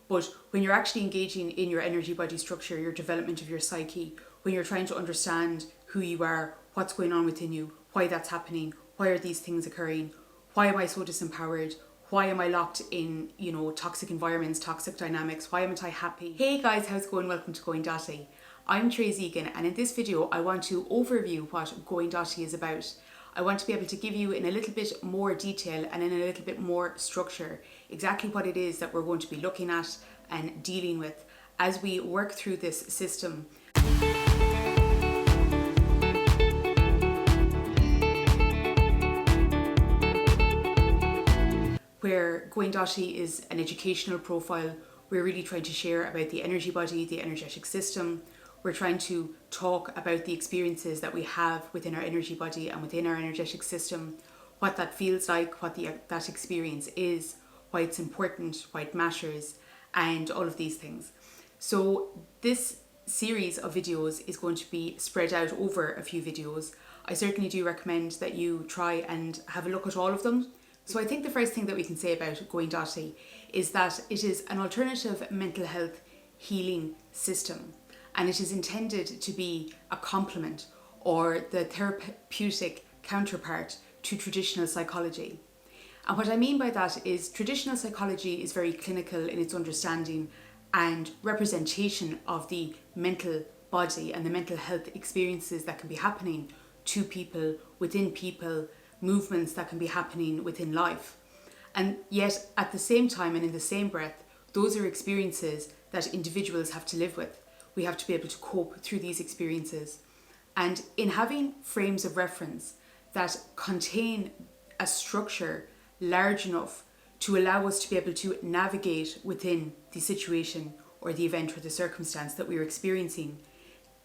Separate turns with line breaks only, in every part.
But when you're actually engaging in your energy body structure, your development of your psyche, when you're trying to understand who you are, what's going on within you, why that's happening, why are these things occurring, why am I so disempowered, why am I locked in, toxic environments, toxic dynamics, why am I happy? Hey guys, how's it going? Welcome to Going Dotty. I'm Therese Egan, and in this video I want to overview what Going Dotty is about. I want to be able to give you in a little bit more detail and in a little bit more structure exactly what it is that we're going to be looking at and dealing with as we work through this system. Where Going Dotty is an educational profile, we're really trying to share about the energy body, the energetic system. We're trying to talk about the experiences that we have within our energy body and within our energetic system, what that feels like, what that experience is, why it's important, why it matters, and all of these things. So this series of videos is going to be spread out over a few videos. I certainly do recommend that you try and have a look at all of them. So I think the first thing that we can say about Going Dotty is that it is an alternative mental health healing system, and it is intended to be a complement or the therapeutic counterpart to traditional psychology. And what I mean by that is traditional psychology is very clinical in its understanding and representation of the mental body and the mental health experiences that can be happening to people, within people, movements that can be happening within life. And yet at the same time and in the same breath, those are experiences that individuals have to live with. We have to be able to cope through these experiences. And in having frames of reference that contain a structure large enough to allow us to be able to navigate within the situation or the event or the circumstance that we're experiencing,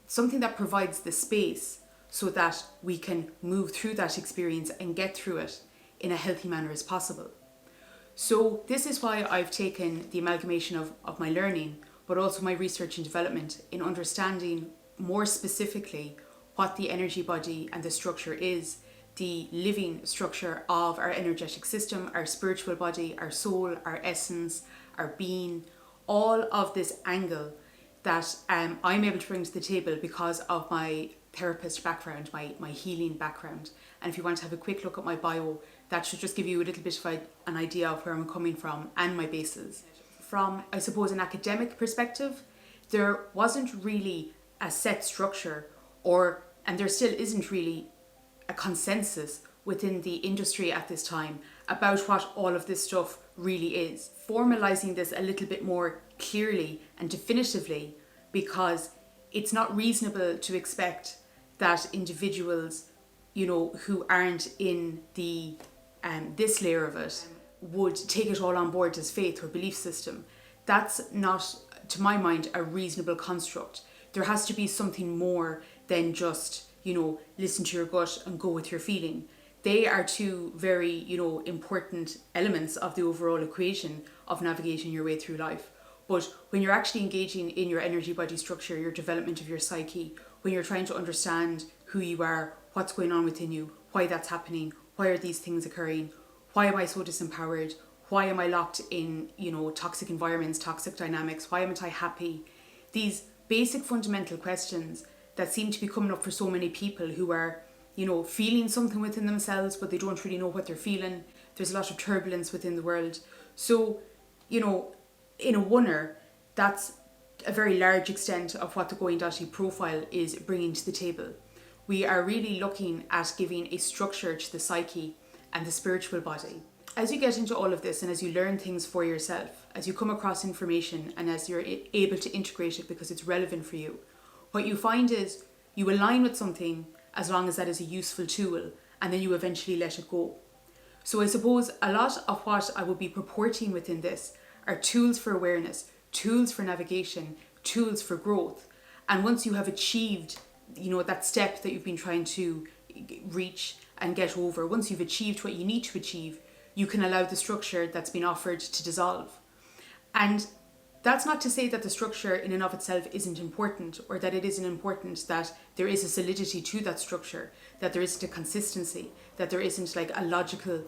something that provides the space so that we can move through that experience and get through it in a healthy manner as possible. So this is why I've taken the amalgamation of my learning, but also my research and development in understanding more specifically what the energy body and the structure is, the living structure of our energetic system, our spiritual body, our soul, our essence, our being, all of this angle that I'm able to bring to the table because of my therapist background, my healing background. And if you want to have a quick look at my bio, that should just give you a little bit of an idea of where I'm coming from and my bases. From, I suppose, an academic perspective, there wasn't really a set structure and there still isn't really a consensus within the industry at this time about what all of this stuff really is. Formalising this a little bit more clearly and definitively, because it's not reasonable to expect that individuals, who aren't in the this layer of it would take it all on board as faith or belief system. That's not, to my mind, a reasonable construct. There has to be something more than just, listen to your gut and go with your feeling. They are two very, important elements of the overall equation of navigating your way through life. But when you're actually engaging in your energy body structure, your development of your psyche, when you're trying to understand who you are, what's going on within you, why that's happening, why are these things occurring, why am I so disempowered, why am I locked in, toxic environments, toxic dynamics, why am I happy? These basic fundamental questions that seem to be coming up for so many people who are, feeling something within themselves, but they don't really know what they're feeling. There's a lot of turbulence within the world. So, in a oneer, that's a very large extent of what the Going Dotty profile is bringing to the table. We are really looking at giving a structure to the psyche and the spiritual body. As you get into all of this and as you learn things for yourself, as you come across information and as you're able to integrate it because it's relevant for you, what you find is you align with something as long as that is a useful tool, and then you eventually let it go. So I suppose a lot of what I will be purporting within this are tools for awareness, tools for navigation, tools for growth. And once you have achieved, that step that you've been trying to reach and get over, once you've achieved what you need to achieve, you can allow the structure that's been offered to dissolve. And that's not to say that the structure in and of itself isn't important, or that it isn't important that there is a solidity to that structure, that there isn't a consistency, that there isn't like a logical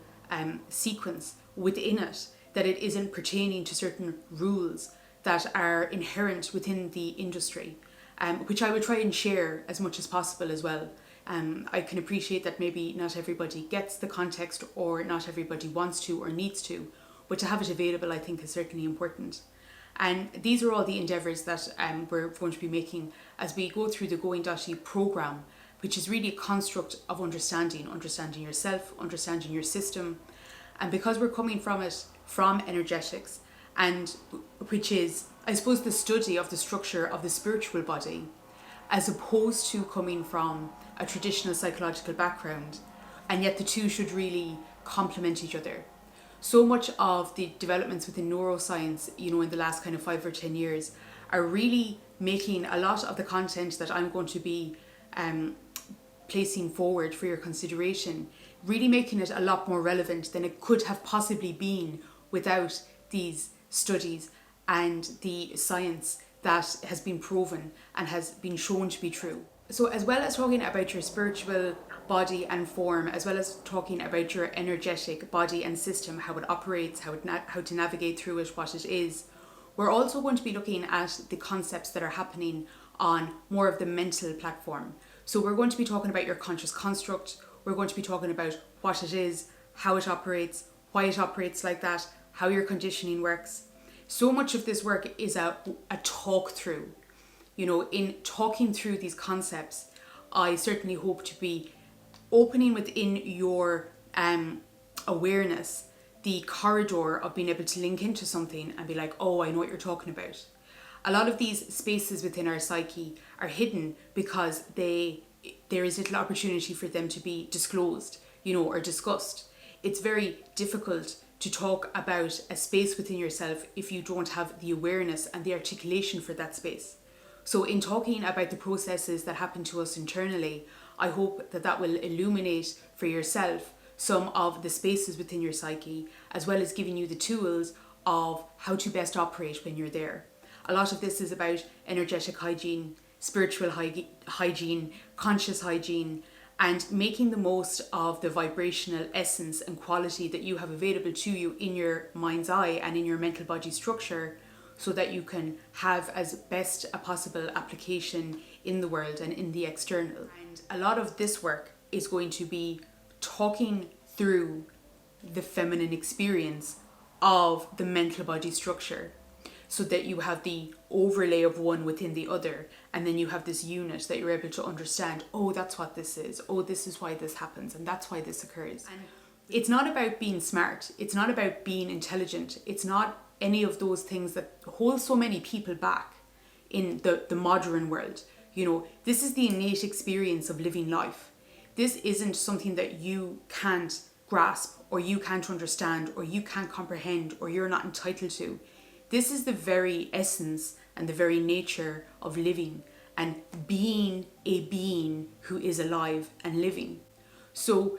sequence within it that it isn't pertaining to certain rules that are inherent within the industry, which I would try and share as much as possible as well. I can appreciate that maybe not everybody gets the context, or not everybody wants to or needs to, but to have it available I think is certainly important. And these are all the endeavours that we're going to be making as we go through the Going Dotty programme, which is really a construct of understanding yourself, understanding your system. And because we're coming from it from energetics, and which is, I suppose, the study of the structure of the spiritual body, as opposed to coming from a traditional psychological background, and yet the two should really complement each other. So much of the developments within neuroscience, in the last kind of 5 or 10 years, are really making a lot of the content that I'm going to be placing forward for your consideration, really making it a lot more relevant than it could have possibly been without these studies and the science that has been proven and has been shown to be true. So as well as talking about your spiritual body and form, as well as talking about your energetic body and system, how it operates, how to navigate through it, what it is, we're also going to be looking at the concepts that are happening on more of the mental platform. So we're going to be talking about your conscious construct, we're going to be talking about what it is, how it operates, why it operates like that, how your conditioning works. So much of this work is a talk through. In talking through these concepts, I certainly hope to be opening within your awareness the corridor of being able to link into something and be like, oh, I know what you're talking about. A lot of these spaces within our psyche are hidden because there is little opportunity for them to be disclosed, or discussed. It's very difficult to talk about a space within yourself if you don't have the awareness and the articulation for that space. So in talking about the processes that happen to us internally, I hope that will illuminate for yourself some of the spaces within your psyche, as well as giving you the tools of how to best operate when you're there. A lot of this is about energetic hygiene, spiritual hygiene, conscious hygiene, and making the most of the vibrational essence and quality that you have available to you in your mind's eye and in your mental body structure, so that you can have as best a possible application in the world and in the external. And a lot of this work is going to be talking through the feminine experience of the mental body structure, so that you have the overlay of one within the other, and then you have this unit that you're able to understand, oh, that's what this is, oh, this is why this happens, and that's why this occurs. And it's not about being smart, it's not about being intelligent, it's not any of those things that hold so many people back in the modern world. This is the innate experience of living life. This isn't something that you can't grasp, or you can't understand, or you can't comprehend, or you're not entitled to. This is the very essence and the very nature of living and being a being who is alive and living. So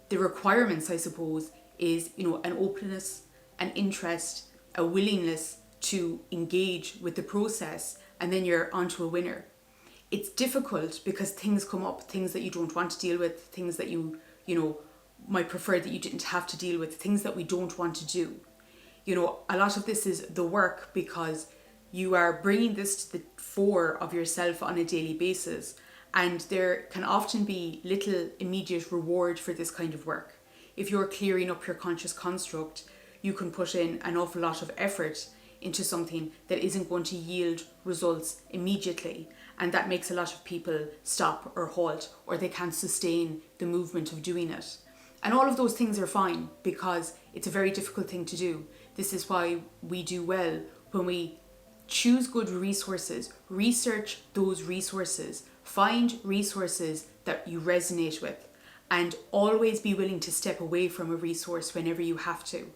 the requirements, I suppose, is, an openness, an interest, a willingness to engage with the process, and then you're onto a winner. It's difficult because things come up, things that you don't want to deal with, things that you might prefer that you didn't have to deal with, things that we don't want to do. A lot of this is the work because you are bringing this to the fore of yourself on a daily basis, and there can often be little immediate reward for this kind of work. If you're clearing up your conscious construct, you can put in an awful lot of effort into something that isn't going to yield results immediately, and that makes a lot of people stop or halt, or they can't sustain the movement of doing it. And all of those things are fine because it's a very difficult thing to do. This is why we do well when we choose good resources, research those resources, find resources that you resonate with, and always be willing to step away from a resource whenever you have to.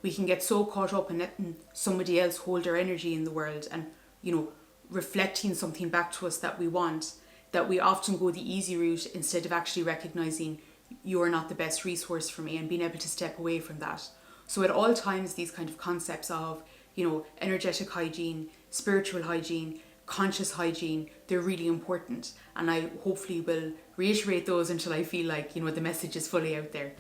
We can get so caught up in letting somebody else hold our energy in the world and, reflecting something back to us that we want, that we often go the easy route instead of actually recognizing you're not the best resource for me and being able to step away from that. So at all times, these kind of concepts of, energetic hygiene, spiritual hygiene, conscious hygiene, they're really important. And I hopefully will reiterate those until I feel like, the message is fully out there.